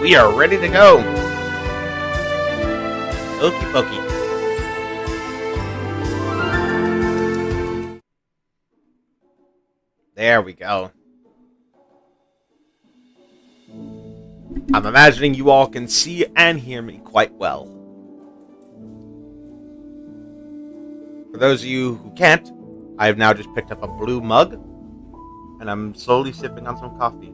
we are ready to go. Okie pokey. There we go. I'm imagining you all can see and hear me quite well. For those of you who can't, I have now just picked up a blue mug, and I'm slowly sipping on some coffee.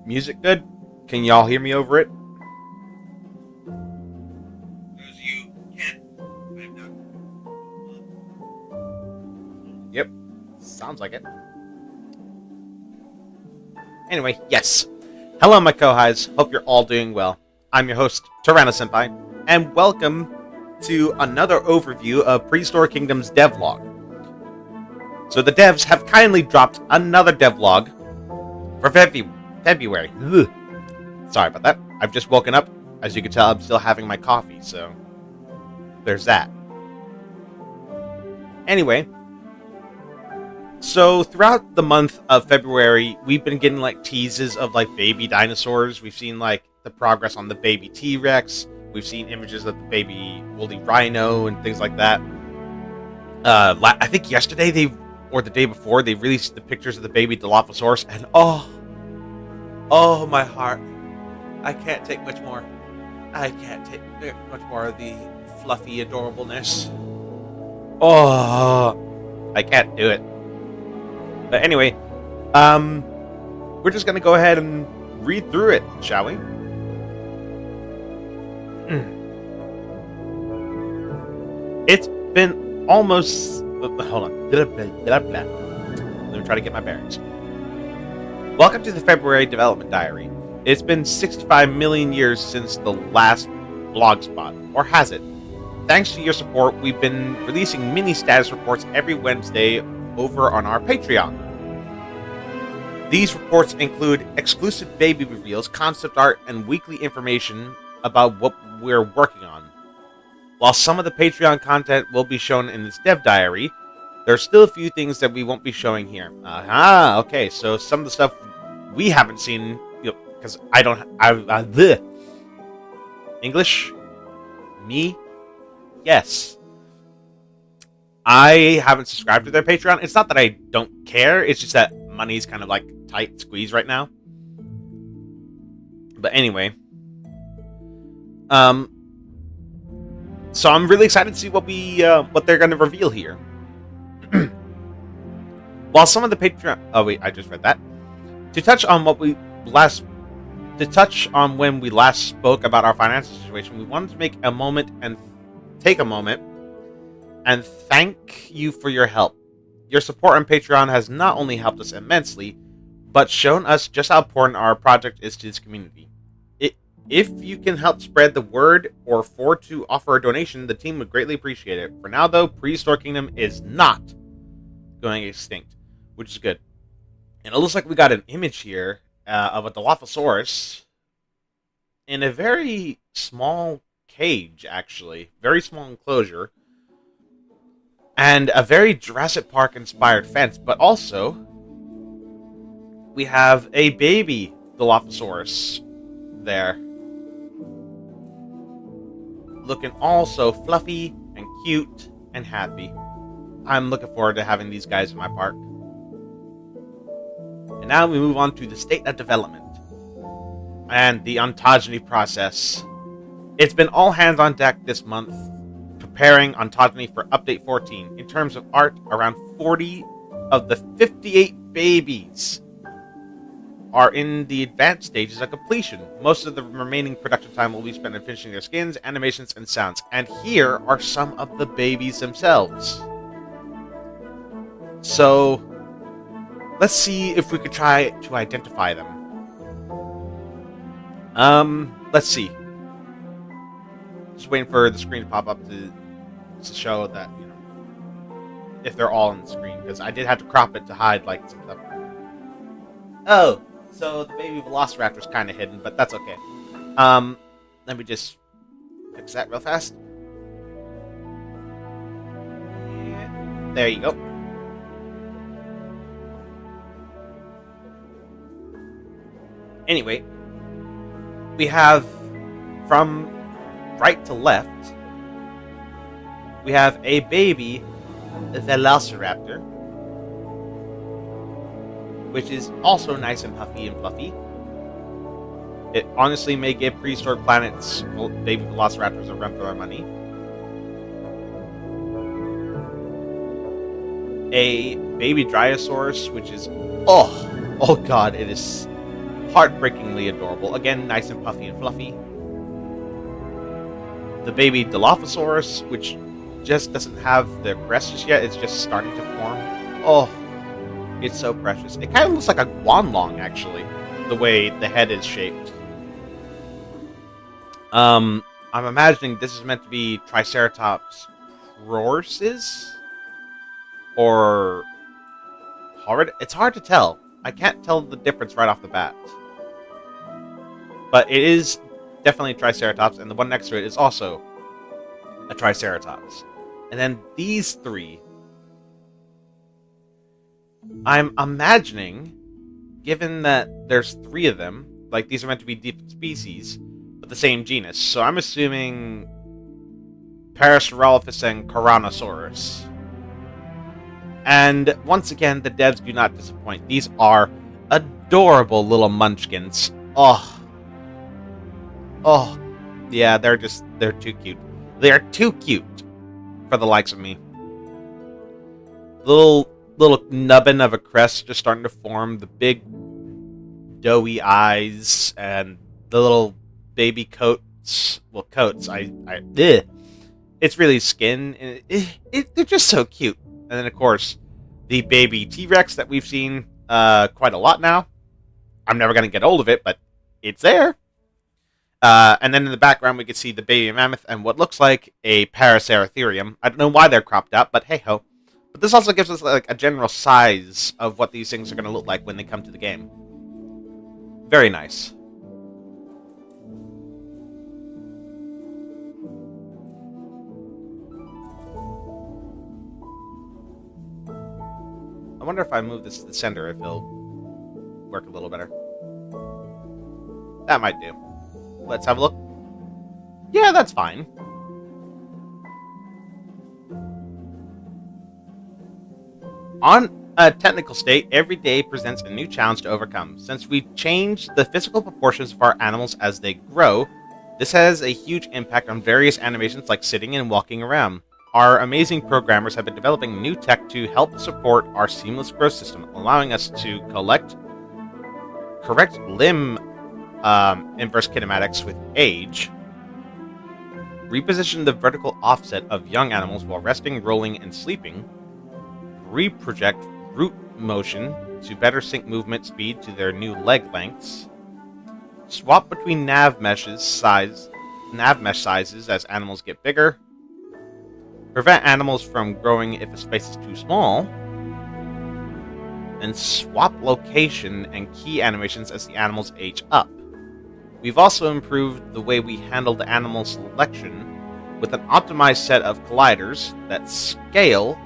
Music good? Can y'all hear me over it? Yep, sounds like it. Anyway, yes. Hello, my kohais. Hope you're all doing well. I'm your host, Tyranno-senpai, and welcome to another overview of Prehistoric Kingdom's devlog. So the devs have kindly dropped another devlog for February. Ugh. Sorry about that. I've just woken up. As you can tell, I'm still having my coffee, so there's that. Anyway, so throughout the month of February, we've been getting like teases of like baby dinosaurs. We've seen like the progress on the baby T-Rex. We've seen images of the baby woolly rhino and things like that. I think yesterday or the day before, they released the pictures of the baby Dilophosaurus, and oh my heart. I can't take much more. I can't take much more of the fluffy adorableness. Oh, I can't do it. But anyway, we're just going to go ahead and read through it, shall we? It's been almost... Hold on. Let me try to get my bearings. Welcome to the February Development Diary. It's been 65 million years since the last blog spot, or has it? Thanks to your support, we've been releasing mini status reports every Wednesday over on our Patreon. These reports include exclusive baby reveals, concept art, and weekly information about what we're working on. While some of the Patreon content will be shown in this dev diary, there's still a few things that we won't be showing here. Okay, so some of the stuff we haven't seen, because English? Me? Yes. I haven't subscribed to their Patreon. It's not that I don't care, it's just that money's kind of like tight squeeze right now. But anyway. So I'm really excited to see what they're going to reveal here. While some of the Patreon... Oh wait, I just read that. To touch on when we last spoke about our financial situation, we wanted to take a moment and thank you for your help. Your support on Patreon has not only helped us immensely, but shown us just how important our project is to this community. If you can help spread the word or afford to offer a donation, the team would greatly appreciate it. For now, though, Prehistoric Kingdom is not going extinct, which is good. And it looks like we got an image here of a Dilophosaurus in a very small cage, actually. Very small enclosure. And a very Jurassic Park-inspired fence, but also we have a baby Dilophosaurus there. Looking all so fluffy and cute and happy. I'm looking forward to having these guys in my park. And now we move on to the state of development and the ontogeny process. It's been all hands on deck this month, preparing ontogeny for update 14. In terms of art, around 40 of the 58 babies are in the advanced stages of completion. Most of the remaining production time will be spent in finishing their skins, animations, and sounds. And here are some of the babies themselves. So, let's see if we could try to identify them. Let's see. Just waiting for the screen to pop up to show that, if they're all on the screen, because I did have to crop it to hide, like, some stuff. Oh, so the baby Velociraptor's kind of hidden, but that's okay. Let me just fix that real fast. Yeah. There you go. Anyway, we have from right to left, we have a baby velociraptor, which is also nice and puffy and fluffy. It honestly may give Prehistoric Planet's baby velociraptors a run for their money. A baby Dryosaurus, which is, oh god, it is heartbreakingly adorable. Again, nice and puffy and fluffy. The baby Dilophosaurus, which just doesn't have the crest just yet. It's just starting to form. Oh, it's so precious. It kind of looks like a Guanlong, actually, the way the head is shaped. I'm imagining this is meant to be Triceratops prorsis? Or horrid? It's hard to tell. I can't tell the difference right off the bat. But it is definitely Triceratops, and the one next to it is also a Triceratops. And then these three, I'm imagining, given that there's three of them, like these are meant to be different species, but the same genus. So I'm assuming Parasaurolophus and Caranosaurus. And once again, the devs do not disappoint. These are adorable little munchkins. Oh, yeah, they're too cute. They are too cute for the likes of me. Little nubbin of a crest just starting to form. The big doughy eyes and the little baby coats. Well, coats. It's really skin. They're just so cute. And then, of course, the baby T-Rex that we've seen quite a lot now. I'm never going to get old of it, but it's there. And then in the background, we can see the baby mammoth and what looks like a Paraceratherium. I don't know why they're cropped out, but hey-ho. But this also gives us like a general size of what these things are going to look like when they come to the game. Very nice. I wonder if I move this to the center, if it'll work a little better. That might do. Let's have a look. Yeah, that's fine. On a technical state, every day presents a new challenge to overcome. Since we change the physical proportions of our animals as they grow, this has a huge impact on various animations like sitting and walking around. Our amazing programmers have been developing new tech to help support our seamless growth system, allowing us to correct limb inverse kinematics with age, reposition the vertical offset of young animals while resting, rolling, and sleeping, reproject root motion to better sync movement speed to their new leg lengths, swap between nav mesh sizes as animals get bigger, prevent animals from growing if a space is too small, and swap location and key animations as the animals age up. We've also improved the way we handle the animal selection with an optimized set of colliders that scale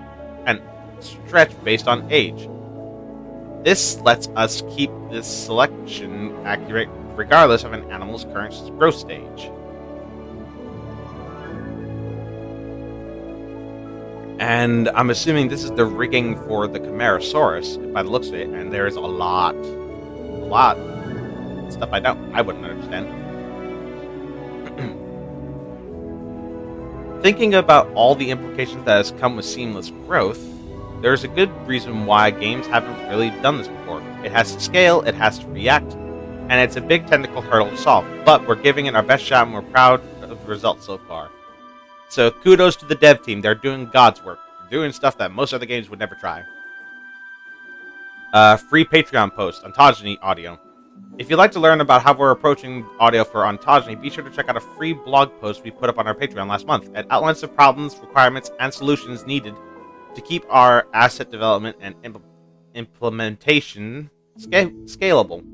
and stretch based on age. This lets us keep this selection accurate regardless of an animal's current growth stage. And I'm assuming this is the rigging for the Camarasaurus, by the looks of it, and there's a lot of stuff I wouldn't understand. Thinking about all the implications that has come with seamless growth, there's a good reason why games haven't really done this before. It has to scale, it has to react, and it's a big technical hurdle to solve, but we're giving it our best shot and we're proud of the results so far. So kudos to the dev team. They're doing God's work. They're doing stuff that most other games would never try. Free Patreon post, Ontogeny audio. If you'd like to learn about how we're approaching audio for Ontogeny, be sure to check out a free blog post we put up on our Patreon last month. It outlines the problems, requirements, and solutions needed to keep our asset development and implementation scalable.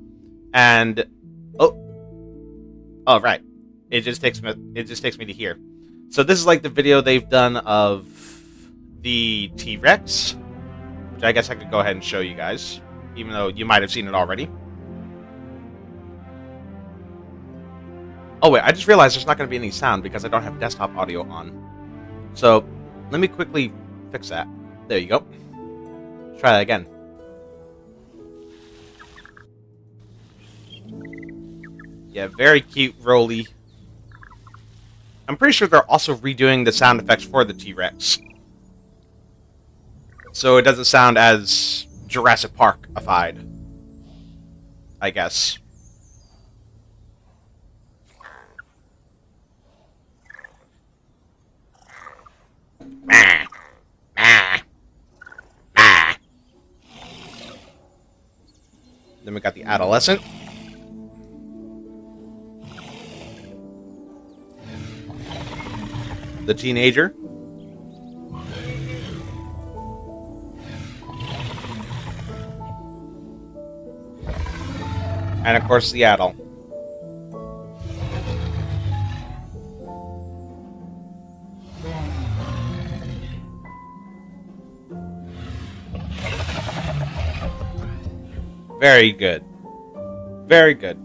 And right, it just takes me to here. So this is like the video they've done of the T-Rex, which I guess I could go ahead and show you guys, even though you might have seen it already. Oh wait, I just realized there's not going to be any sound because I don't have desktop audio on. So let me quickly fix that. There you go. Let's try that again. Yeah, very cute, Rolly. I'm pretty sure they're also redoing the sound effects for the T-Rex. So it doesn't sound as Jurassic Park-ified, I guess. Then we got the adolescent. The teenager. And of course the adult. Very good. Very good.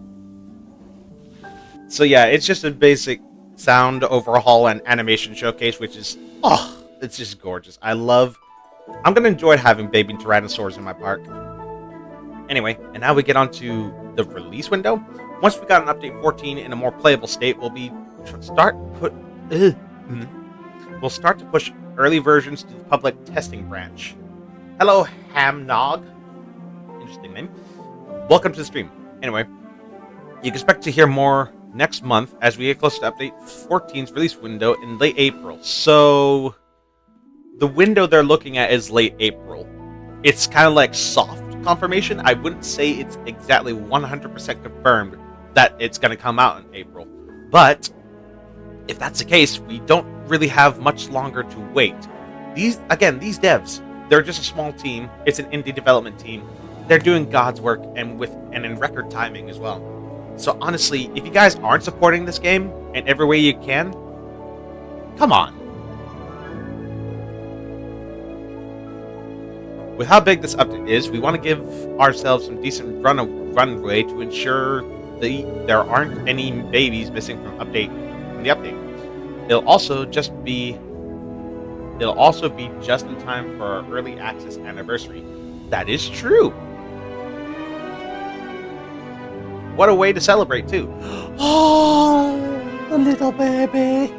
So yeah, it's just a basic sound overhaul and animation showcase, which is, oh, it's just gorgeous. I'm going to enjoy having baby Tyrannosaurs in my park. Anyway, and now we get on to the release window. Once we got an update 14 in a more playable state, we'll start to push early versions to the public testing branch. Hello, Hamnog. Interesting name. Welcome to the stream. Anyway, you can expect to hear more next month as we get close to update 14's release window in late April. So the window they're looking at is late April. It's kind of like soft confirmation. I wouldn't say it's exactly 100% confirmed that it's going to come out in April. But if that's the case, we don't really have much longer to wait. These devs, they're just a small team. It's an indie development team. They're doing God's work and in record timing as well. So honestly, if you guys aren't supporting this game in every way you can, come on. With how big this update is, we want to give ourselves some decent runway to ensure there aren't any babies missing from the update. It'll also be just in time for our early access anniversary. That is true. What a way to celebrate, too. Oh, the little baby.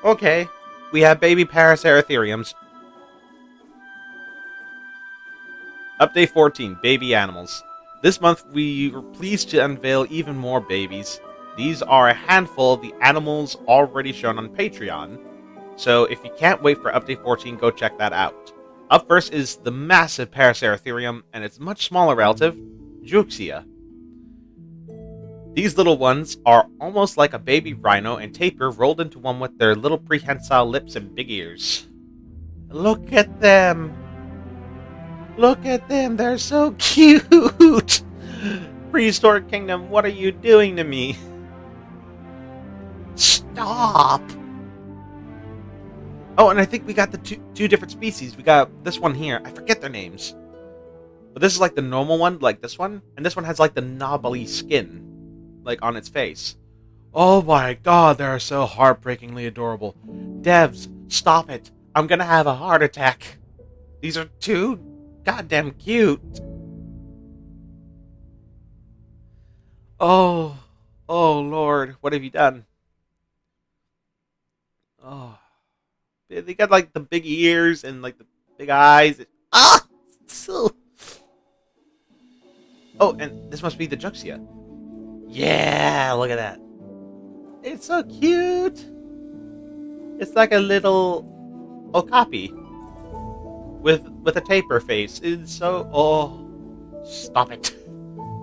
Okay, we have baby Paraceratheriums. Update 14, Baby Animals. This month, we were pleased to unveil even more babies. These are a handful of the animals already shown on Patreon. So if you can't wait for Update 14, go check that out. Up first is the massive Paraceratherium and its much smaller relative, Juxia. These little ones are almost like a baby rhino and tapir rolled into one with their little prehensile lips and big ears. Look at them! Look at them, they're so cute! Prehistoric Kingdom, what are you doing to me? Stop! Oh, and I think we got the two different species. We got this one here. I forget their names. But this is like the normal one, like this one. And this one has like the knobbly skin, like on its face. Oh my god, they're so heartbreakingly adorable. Devs, stop it. I'm gonna have a heart attack. These are too goddamn cute. Oh Lord, what have you done? Oh. They got like the big ears and like the big eyes. Ah! So... Oh, and this must be the Juxia. Yeah, look at that. It's so cute. It's like a little okapi with a tapir face. It's so... Oh, stop it.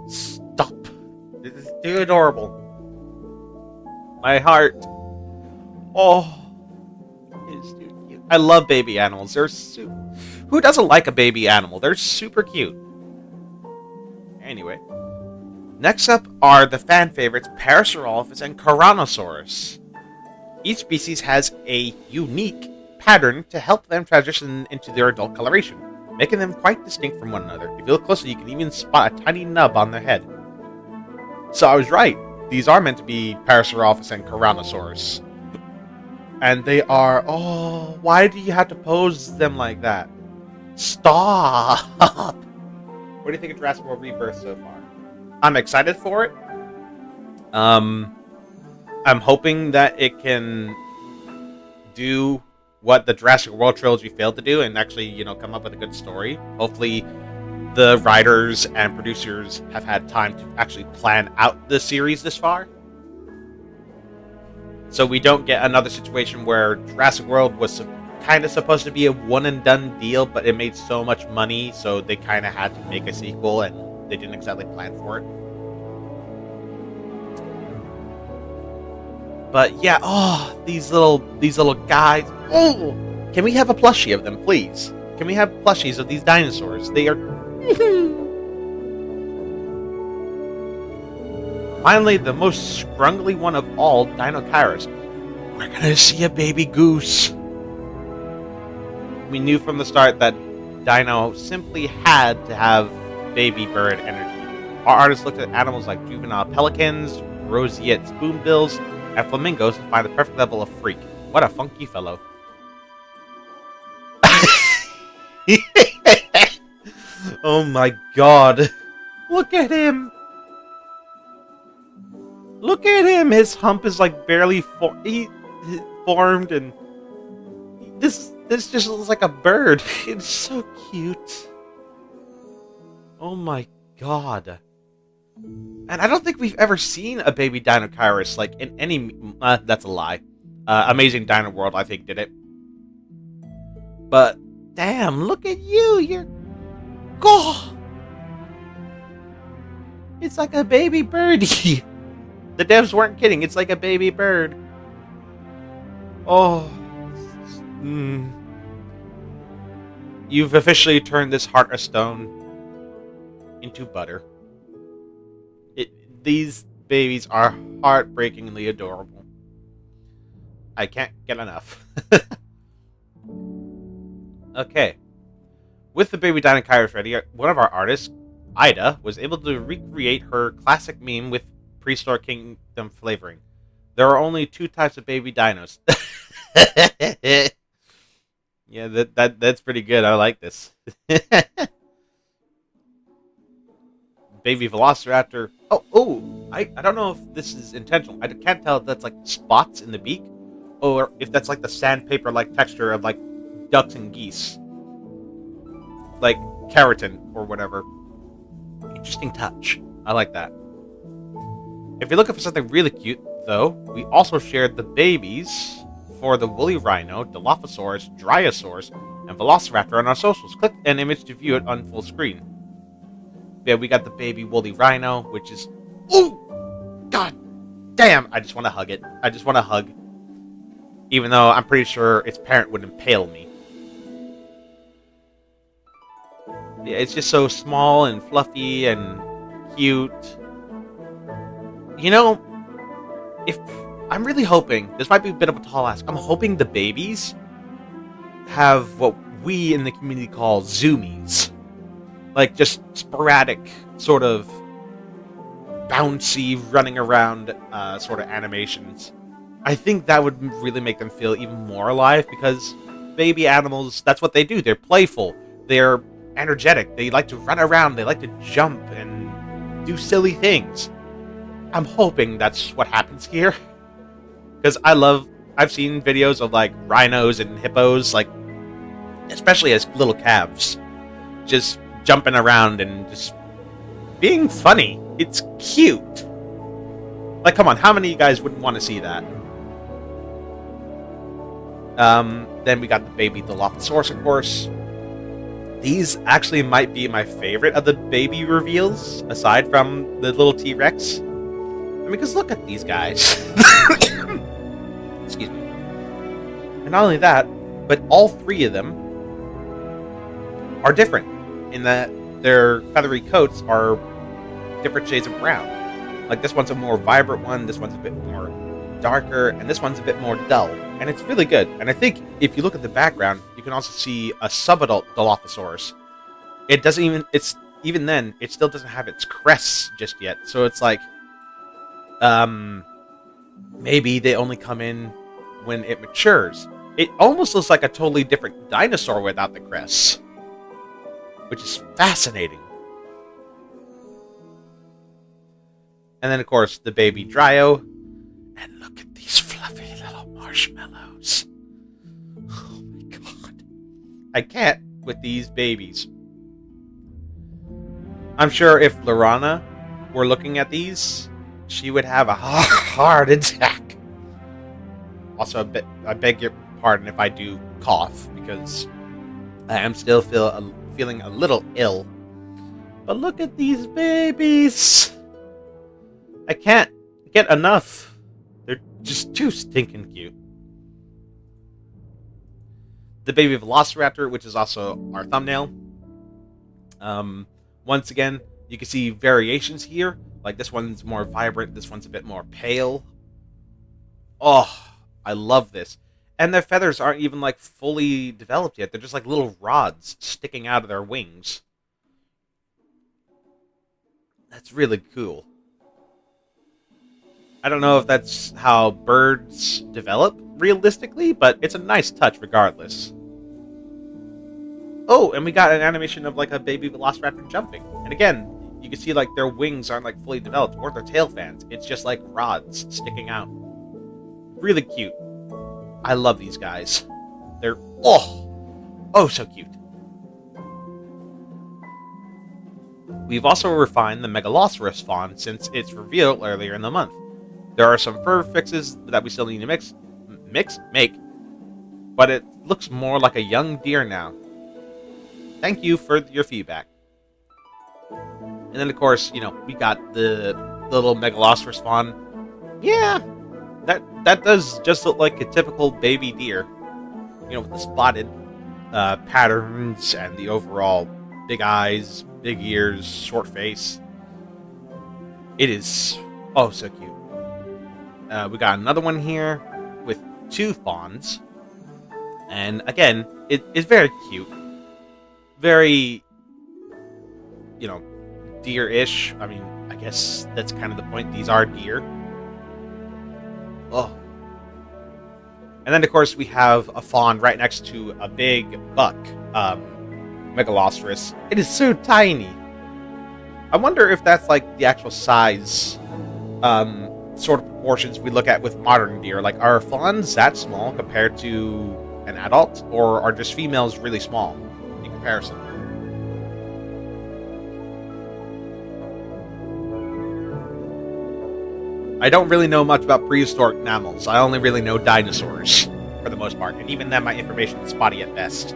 Stop. This is too adorable. My heart. Oh. It's too cute. I love baby animals. They're who doesn't like a baby animal? They're super cute. Anyway. Next up are the fan favorites Parasaurolophus and Tyrannosaurus. Each species has a unique pattern to help them transition into their adult coloration, making them quite distinct from one another. If you look closely, you can even spot a tiny nub on their head. So I was right. These are meant to be Parasaurolophus and Tyrannosaurus. And they are... Oh, why do you have to pose them like that? Stop! What do you think of Jurassic World Rebirth so far? I'm excited for it. I'm hoping that it can do what the Jurassic World trilogy failed to do and actually, come up with a good story. Hopefully the writers and producers have had time to actually plan out the series this far. So we don't get another situation where Jurassic World was kind of supposed to be a one-and-done deal, but it made so much money, so they kind of had to make a sequel, and they didn't exactly plan for it. But yeah, these little guys. Oh, can we have a plushie of them, please? Can we have plushies of these dinosaurs? They are... Finally, the most scrungly one of all, Dinocaurus. We're gonna see a baby goose. We knew from the start that Dino simply had to have baby bird energy. Our artists looked at animals like juvenile pelicans, roseate spoonbills, and flamingos to find the perfect level of freak. What a funky fellow. Oh my god. Look at him. Look at him. His hump is like barely formed, and this just looks like a bird. It's so cute. Oh my god. And I don't think we've ever seen a baby Dinocaurus, like, in any... that's a lie. Amazing Dino World, I think, did it. But, damn, look at you! You're... God! It's like a baby birdie! The devs weren't kidding, it's like a baby bird. Oh... You've officially turned this heart of stone into butter. These babies are heartbreakingly adorable. I can't get enough. Okay. With the baby Dinocaurus ready, one of our artists, Ida, was able to recreate her classic meme with Prehistoric Kingdom flavoring. There are only 2 types of baby dinos. Yeah, that's pretty good. I like this. Baby Velociraptor. I don't know if this is intentional. I can't tell if that's like spots in the beak, or if that's like the sandpaper-like texture of like ducks and geese, like keratin or whatever. Interesting touch. I like that. If you're looking for something really cute, though, we also shared the babies for the woolly rhino, Dilophosaurus, Dryosaurus, and Velociraptor on our socials. Click an image to view it on full screen. Yeah, we got the baby woolly rhino, which is... Oh! God damn! I just want to hug it. I just want to hug. Even though I'm pretty sure its parent would impale me. Yeah, it's just so small and fluffy and cute. You know, if... I'm really hoping... This might be a bit of a tall ask. I'm hoping the babies have what we in the community call zoomies. Like, just sporadic, sort of bouncy, running around sort of animations. I think that would really make them feel even more alive, because baby animals, that's what they do. They're playful. They're energetic. They like to run around. They like to jump and do silly things. I'm hoping that's what happens here. Because I've seen videos of, like, rhinos and hippos, like, especially as little calves, just jumping around and just being funny. It's cute. Like, come on, how many of you guys wouldn't want to see that? Then we got the baby Dilophosaurus, of course. These actually might be my favorite of the baby reveals, aside from the little T-Rex. I mean, because look at these guys. Excuse me. And not only that, but all 3 of them are different in that their feathery coats are different shades of brown. Like, this one's a more vibrant one, this one's a bit more darker, and this one's a bit more dull. And it's really good. And I think if you look at the background, you can also see a subadult Dilophosaurus. It doesn't even... Even then, it still doesn't have its crests just yet. So it's like... Maybe they only come in when it matures. It almost looks like a totally different dinosaur without the crests, which is fascinating. And then, of course, the baby Dryo. And look at these fluffy little marshmallows. Oh my god. I can't with these babies. I'm sure if Lorana were looking at these, she would have a heart attack. Also, I beg your pardon if I do cough, because I am still feeling a little ill. But look at these babies. I can't get enough. They're just too stinking cute. The baby Velociraptor, which is also our thumbnail. Once again, you can see variations here. Like this one's more vibrant, this one's a bit more pale. Oh, I love this. And their feathers aren't even like fully developed yet. They're just like little rods sticking out of their wings. That's really cool. I don't know if that's how birds develop realistically, but it's a nice touch regardless. Oh, and we got an animation of like a baby Velociraptor jumping. And again, you can see like their wings aren't like fully developed, or their tail fans. It's just like rods sticking out. Really cute. I love these guys. They're oh so cute. We've also refined the Megalosaurus fawn since its reveal earlier in the month. There are some fur fixes that we still need to make, but it looks more like a young deer now. Thank you for your feedback. And then, of course, you know, we got the little Megalosaurus fawn. Yeah, that does just look like a typical baby deer. You know, with the spotted patterns and the overall big eyes, big ears, short face. It is oh so cute. We got another one here with two fawns. And again, it is very cute. Very, you know, deer-ish. I mean, I guess that's kind of the point. These are deer. Oh. And then, of course, we have a fawn right next to a big buck, Megalosaurus. It is so tiny. I wonder if that's like the actual size, sort of proportions we look at with modern deer. Like, are fawns that small compared to an adult, or are just females really small in comparison? I don't really know much about prehistoric mammals. I only really know dinosaurs, for the most part, and even then my information is spotty at best.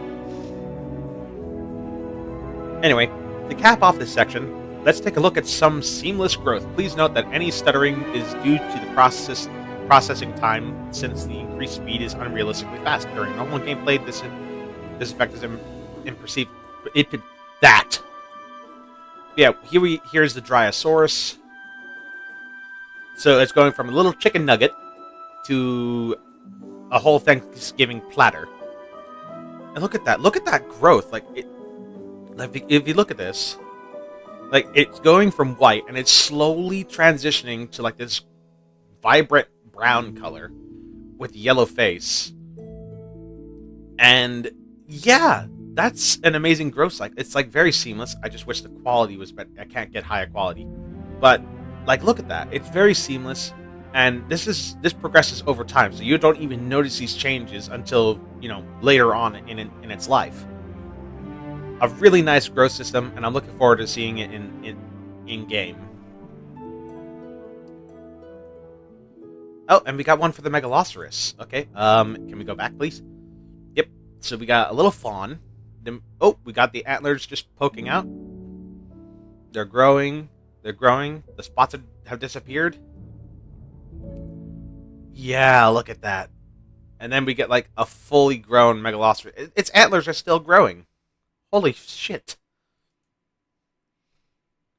Anyway, to cap off this section, let's take a look at some seamless growth. Please note that any stuttering is due to the processing time, since the increased speed is unrealistically fast. During normal gameplay, this effect is imperceivable. Yeah, here's the Dryosaurus. So it's going from a little chicken nugget to a whole Thanksgiving platter. And look at that! Look at that growth! Like if you look at this, like it's going from white and it's slowly transitioning to like this vibrant brown color with yellow face. And yeah, that's an amazing growth cycle. It's like very seamless. I just wish the quality was better. I can't get higher quality, but like look at that. It's very seamless, and this progresses over time, so you don't even notice these changes until, you know, later on in its life. A really nice growth system, and I'm looking forward to seeing it in game. Oh, and we got one for the Megalosaurus. Okay, can we go back, please? Yep. So we got a little fawn. Then, oh, we got the antlers just poking out. They're growing. They're growing. The spots have disappeared. Yeah, look at that. And then we get like a fully grown Megalosaurus. Its antlers are still growing. Holy shit.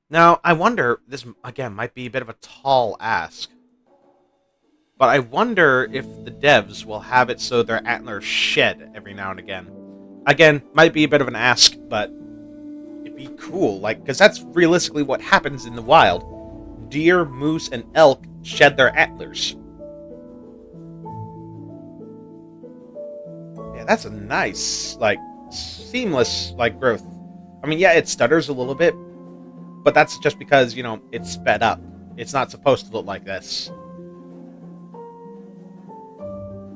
Now, I wonder, this again might be a bit of a tall ask, but I wonder if the devs will have it so their antlers shed every now and again. Again, might be a bit of an ask, but it'd be cool, like, because that's realistically what happens in the wild. Deer, moose, and elk shed their antlers. Yeah, that's a nice, like, seamless, like, growth. I mean, yeah, it stutters a little bit, but that's just because, you know, it's sped up. It's not supposed to look like this.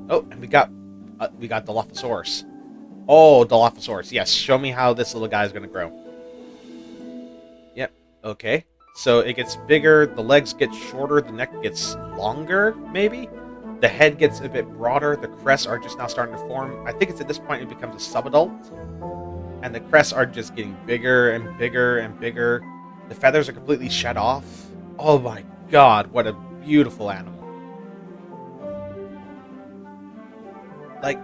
Oh, and we got Dilophosaurus. Oh, Dilophosaurus. Yes, show me how this little guy is going to grow. Yep, okay. So it gets bigger, the legs get shorter, the neck gets longer, maybe? The head gets a bit broader, the crests are just now starting to form. I think it's at this point it becomes a subadult. And the crests are just getting bigger and bigger and bigger. The feathers are completely shed off. Oh my god, what a beautiful animal. Like,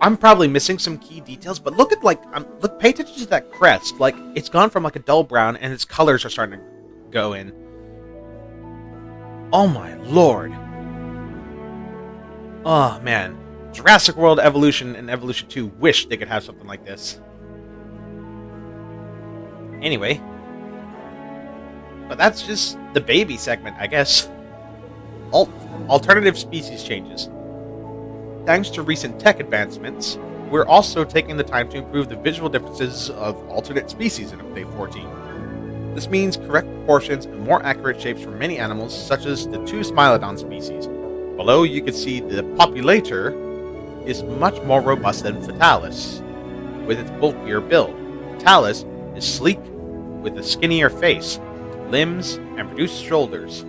I'm probably missing some key details, but look at, like, look, pay attention to that crest. Like, it's gone from, like, a dull brown, and its colors are starting to go in. Oh my lord. Oh, man. Jurassic World Evolution and Evolution 2 wish they could have something like this. Anyway. But that's just the baby segment, I guess. Alternative species changes. Thanks to recent tech advancements, we're also taking the time to improve the visual differences of alternate species in Update 14. This means correct proportions and more accurate shapes for many animals, such as the two Smilodon species. Below, you can see the populator is much more robust than Fatalis, with its bulkier build. Fatalis is sleek, with a skinnier face, limbs, and reduced shoulders.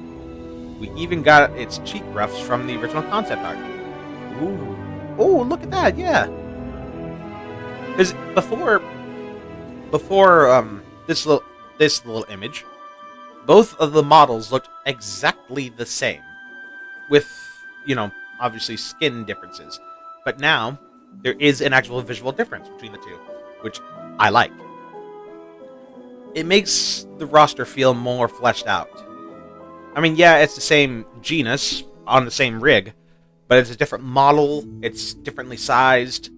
We even got its cheek ruffs from the original concept art. Ooh. Oh, look at that, yeah. Because before this little image, both of the models looked exactly the same. With, you know, obviously skin differences. But now, there is an actual visual difference between the two, which I like. It makes the roster feel more fleshed out. I mean, yeah, it's the same genus on the same rig, but it's a different model, it's differently sized.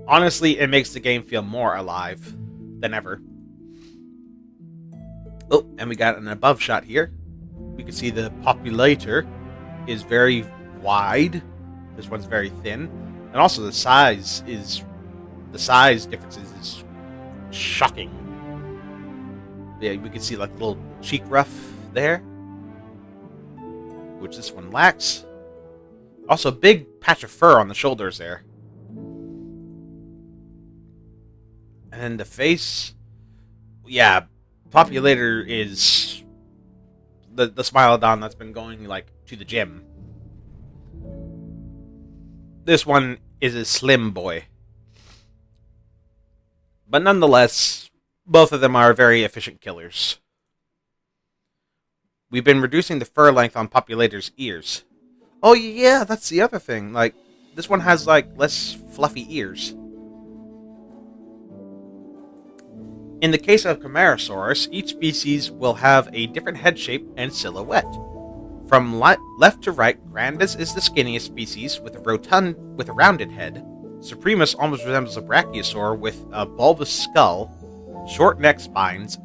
Honestly, it makes the game feel more alive than ever. Oh, and we got an above shot here. We can see the populator is very wide. This one's very thin. And also the size differences is shocking. Yeah, we can see like a little cheek ruff there, which this one lacks. Also, a big patch of fur on the shoulders there. And then the face, yeah, populator is the Smilodon that's been going like to the gym. This one is a slim boy. But nonetheless, both of them are very efficient killers. We've been reducing the fur length on populator's ears. Oh yeah, that's the other thing. Like, this one has like less fluffy ears. In the case of Camarasaurus, each species will have a different head shape and silhouette. From left to right, Grandis is the skinniest species with a rounded head. Supremus almost resembles a brachiosaur with a bulbous skull, short neck spines,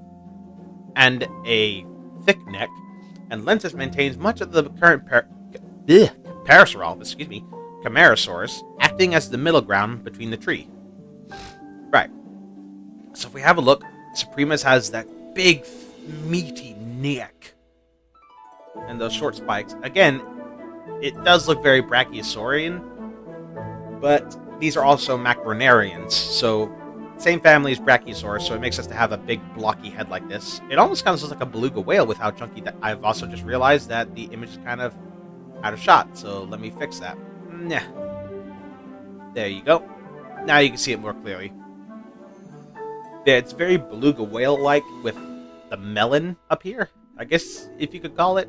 and a thick neck. And Lentis maintains much of the current Camarasaurus, acting as the middle ground between the tree. Right. So if we have a look, Supremus has that big, meaty neck. And those short spikes. Again, it does look very brachiosaurian, but these are also macronarians, so same family as Brachiosaurus, so it makes sense to have a big, blocky head like this. It almost kind of looks like a beluga whale with how chunky that. I've also just realized that the image is kind of out of shot, so let me fix that. Yeah. There you go. Now you can see it more clearly. Yeah, it's very beluga whale-like with the melon up here, I guess, if you could call it.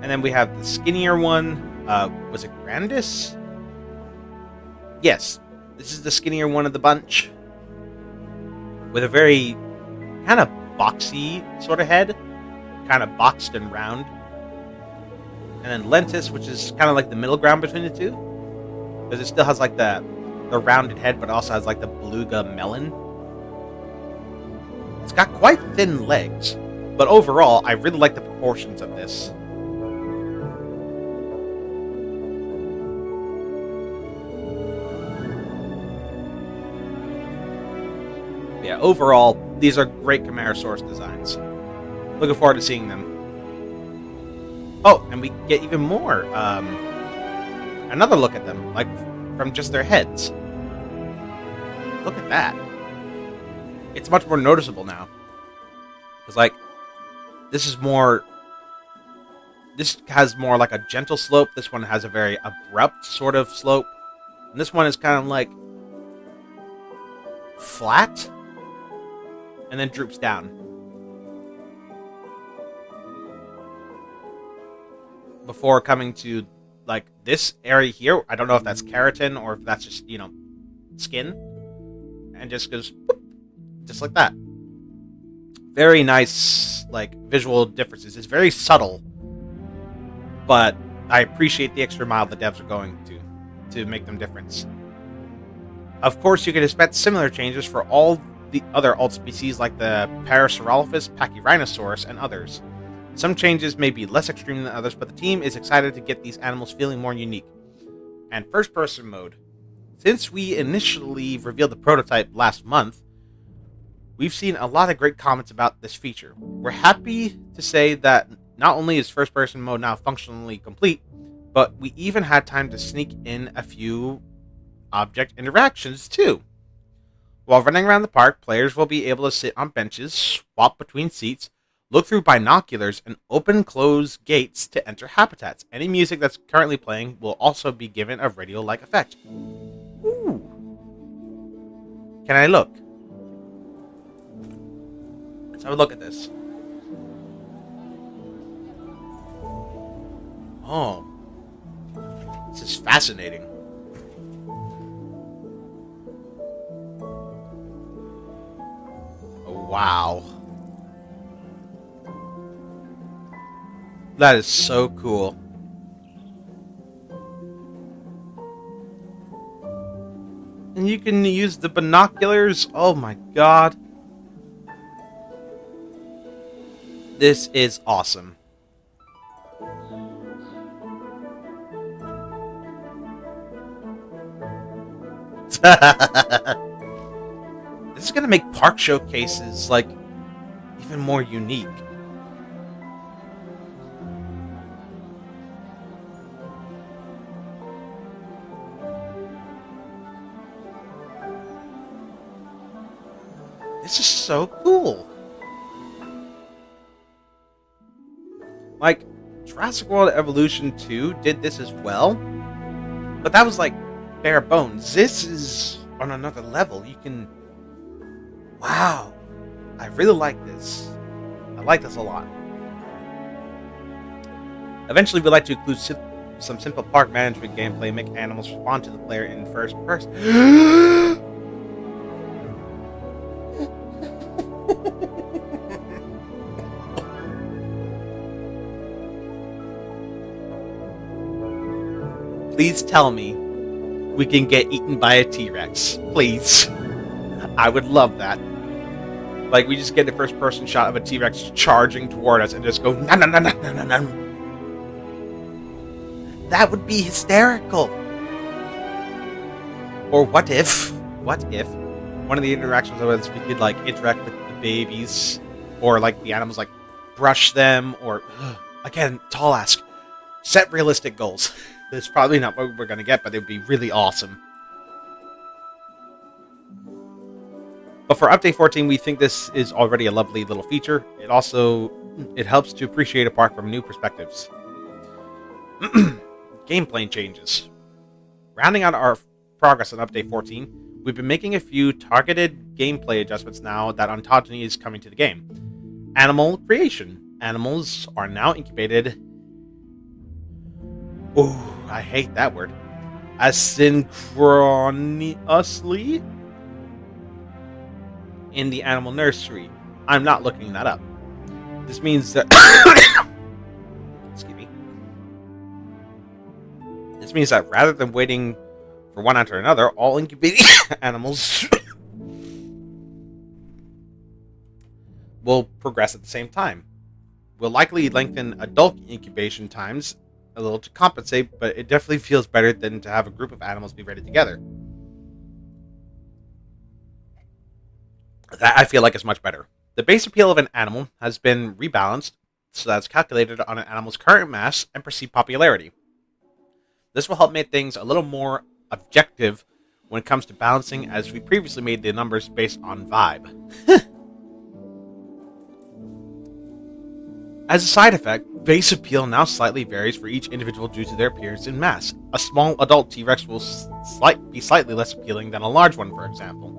And then we have the skinnier one. Was it Grandis? Yes. This is the skinnier one of the bunch. With a very kind of boxy sort of head. Kind of boxed and round. And then Lentis, which is kind of like the middle ground between the two. Because it still has like the rounded head, but also has like the beluga melon. It's got quite thin legs. But overall, I really like the proportions of this. Yeah, overall, these are great Camarasaurus designs. Looking forward to seeing them. Oh, and we get even more. Another look at them, like from just their heads. Look at that. It's much more noticeable now. Because, like, this is more... This has more like a gentle slope. This one has a very abrupt sort of slope. And this one is kind of like... flat. And then droops down. Before coming to, like, this area here. I don't know if that's keratin or if that's just, you know, skin. And just goes... Whoop, just like that. Very nice, like, visual differences. It's very subtle. But I appreciate the extra mile the devs are going to make them different. Of course, you can expect similar changes for all the other alt species like the Parasaurolophus, Pachyrhinosaurus, and others. Some changes may be less extreme than others, but the team is excited to get these animals feeling more unique. And first-person mode. Since we initially revealed the prototype last month, we've seen a lot of great comments about this feature. We're happy to say that not only is first-person mode now functionally complete, but we even had time to sneak in a few object interactions too. While running around the park, players will be able to sit on benches, swap between seats, look through binoculars, and open-close gates to enter habitats. Any music that's currently playing will also be given a radio-like effect. Ooh. Can I look? Let's have a look at this. Oh. This is fascinating. Oh, wow. That is so cool. And you can use the binoculars. Oh my god. This is awesome. This is going to make park showcases, like, even more unique. This is so cool. Like, Jurassic World Evolution 2 did this as well, but that was like bare bones. This is on another level. You can... Wow. I really like this. I like this a lot. Eventually, we'd like to include some simple park management gameplay, make animals respond to the player in first person. Please tell me we can get eaten by a T-Rex. Please. I would love that. Like, we just get the first-person shot of a T-Rex charging toward us and just go, no, no, no, no, no, no, no. That would be hysterical. Or what if one of the interactions was we could, like, interact with the babies, or, like, the animals, like, brush them, or, again, tall ask. Set realistic goals. That's probably not what we're going to get, but it would be really awesome. But for Update 14, we think this is already a lovely little feature. It helps to appreciate a park from new perspectives. Gameplay changes. Rounding out our progress on Update 14, we've been making a few targeted gameplay adjustments now that ontogeny is coming to the game. Animal creation. Animals are now incubated... Ooh, I hate that word. Asynchronously in the animal nursery. I'm not looking that up. This means that... Excuse me. This means that rather than waiting for one after another, all incubating animals will progress at the same time. Will likely lengthen adult incubation times a little to compensate, but it definitely feels better than to have a group of animals be ready together. That I feel like is much better. The base appeal of an animal has been rebalanced so that it's calculated on an animal's current mass and perceived popularity. This will help make things a little more objective when it comes to balancing, as we previously made the numbers based on vibe. As a side effect, base appeal now slightly varies for each individual due to their appearance and mass. A small adult T-Rex will be slightly less appealing than a large one, for example.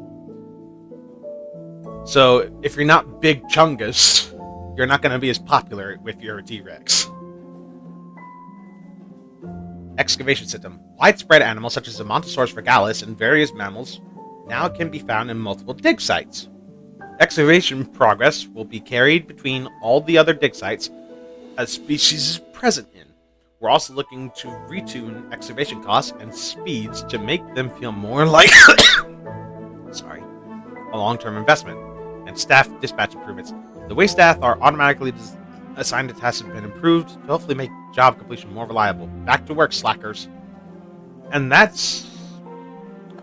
So, if you're not Big Chungus, you're not going to be as popular with your T-Rex. Excavation system. Widespread animals such as the Montosaurus regalis and various mammals now can be found in multiple dig sites. Excavation progress will be carried between all the other dig sites a species is present in. We're also looking to retune excavation costs and speeds to make them feel more like a long-term investment. And staff dispatch improvements. The way staff are automatically assigned to tasks have been improved to hopefully make job completion more reliable. Back to work, slackers. And that's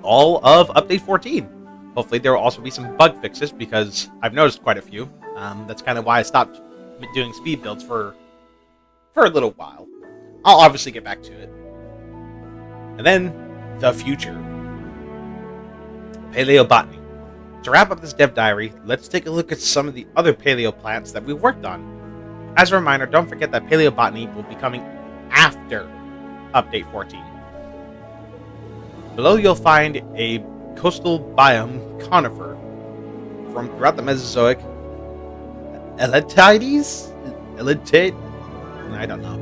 all of Update 14. Hopefully there will also be some bug fixes, because I've noticed quite a few. That's kind of why I stopped doing speed builds for a little while. I'll obviously get back to it. And then, the future. Paleobotany. To wrap up this dev diary, let's take a look at some of the other paleo plants that we worked on. As a reminder, don't forget that paleobotany will be coming after Update 14. Below you'll find a coastal biome conifer from throughout the Mesozoic. Elatides? Elitid? I don't know.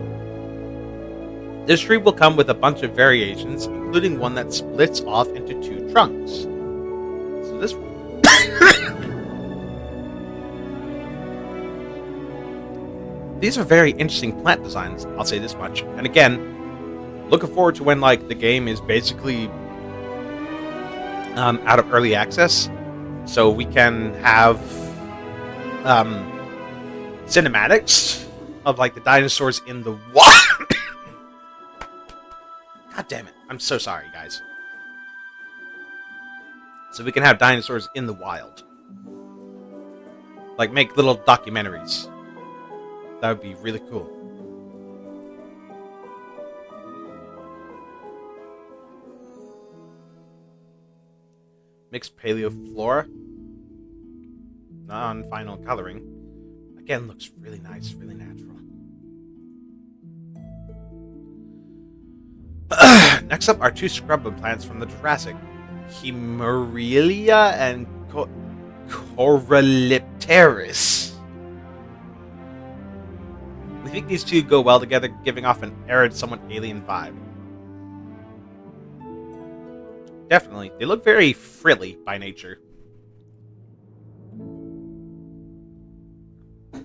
This tree will come with a bunch of variations, including one that splits off into two trunks. So this These are very interesting plant designs, I'll say this much. And again, looking forward to when the game is basically out of early access, so we can have cinematics of the dinosaurs in the wild. God damn it! I'm so sorry, guys. So we can have dinosaurs in the wild, make little documentaries. That would be really cool. Mixed paleoflora. Non-final coloring. Again, looks really nice, really natural. Next up are two scrubwood plants from the Jurassic. Hemerelia and Corylipteris. We think these two go well together, giving off an arid, somewhat alien vibe. Definitely. They look very frilly by nature. Now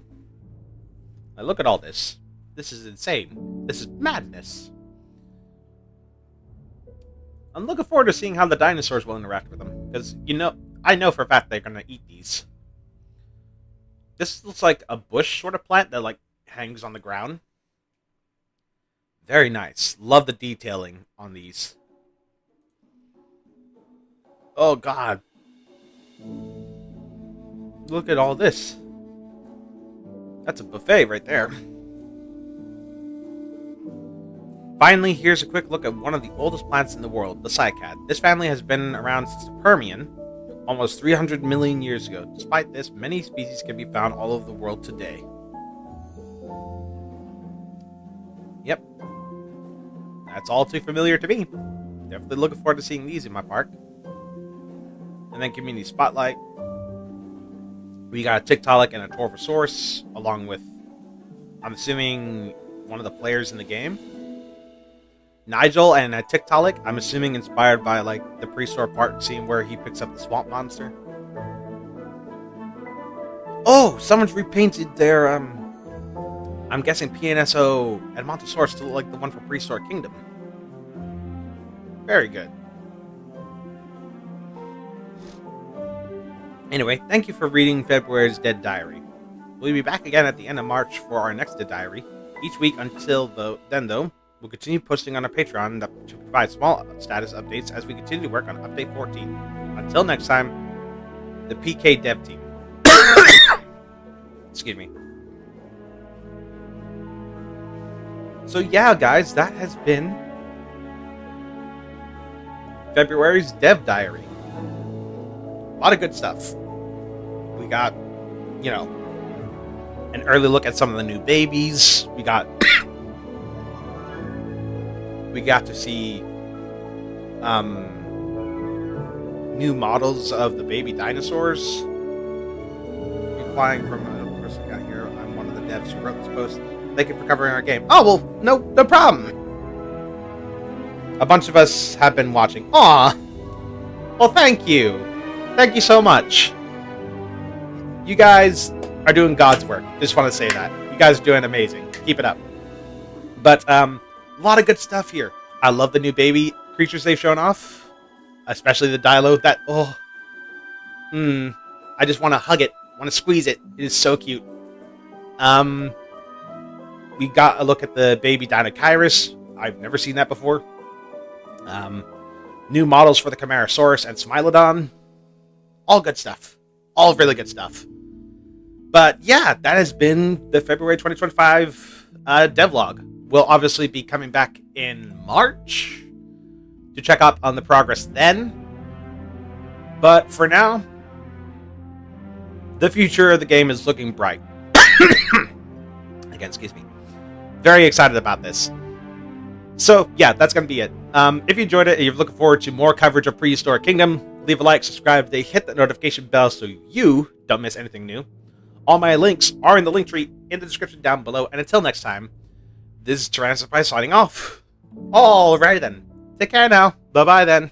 look at all this. This is insane. This is madness. I'm looking forward to seeing how the dinosaurs will interact with them. Because, I know for a fact they're going to eat these. This looks like a bush sort of plant that, hangs on the ground. Very nice. Love the detailing on these. Oh, God. Look at all this. That's a buffet right there. Finally, here's a quick look at one of the oldest plants in the world, the cycad. This family has been around since the Permian, almost 300 million years ago. Despite this, many species can be found all over the world today. Yep. That's all too familiar to me. Definitely looking forward to seeing these in my park. And then community spotlight. We got a Tiktaalik and a Torvosaurus, along with, I'm assuming, one of the players in the game. Nigel and a Tiktaalik, I'm assuming inspired by the Prehistoric Park scene where he picks up the swamp monster. Oh, someone's repainted their I'm guessing PNSO and Montosaurus to look like the one from Prehistoric Kingdom. Very good. Anyway, thank you for reading February's Dead Diary. We'll be back again at the end of March for our next diary. Each week until then, though, we'll continue posting on our Patreon to provide small status updates as we continue to work on Update 14. Until next time, the PK Dev Team. Excuse me. So yeah, guys, that has been February's Dev Diary. A lot of good stuff. We got, you know, an early look at some of the new babies. We got to see new models of the baby dinosaurs. Replying from a person got here. I'm one of the devs who wrote this post. Thank you for covering our game. Oh, well, no problem. A bunch of us have been watching. Aw. Well, thank you. Thank you so much. You guys are doing God's work. Just want to say that. You guys are doing amazing. Keep it up. But, a lot of good stuff here. I love the new baby creatures they've shown off. Especially the Dilo. That, I just want to hug it. Want to squeeze it. It is so cute. We got a look at the baby Dinosaurs. I've never seen that before. New models for the Camarasaurus and Smilodon. All good stuff. All really good stuff. But yeah, that has been the February 2025 devlog. We'll obviously be coming back in March to check up on the progress then. But for now, the future of the game is looking bright. Again, excuse me. Very excited about this. So, yeah, that's going to be it. If you enjoyed it and you're looking forward to more coverage of Prehistoric Kingdom, leave a like, subscribe, hit the notification bell so you don't miss anything new. All my links are in the link tree in the description down below. And until next time, this is Tyrannosaurus signing off. Alrighty then. Take care now. Bye-bye then.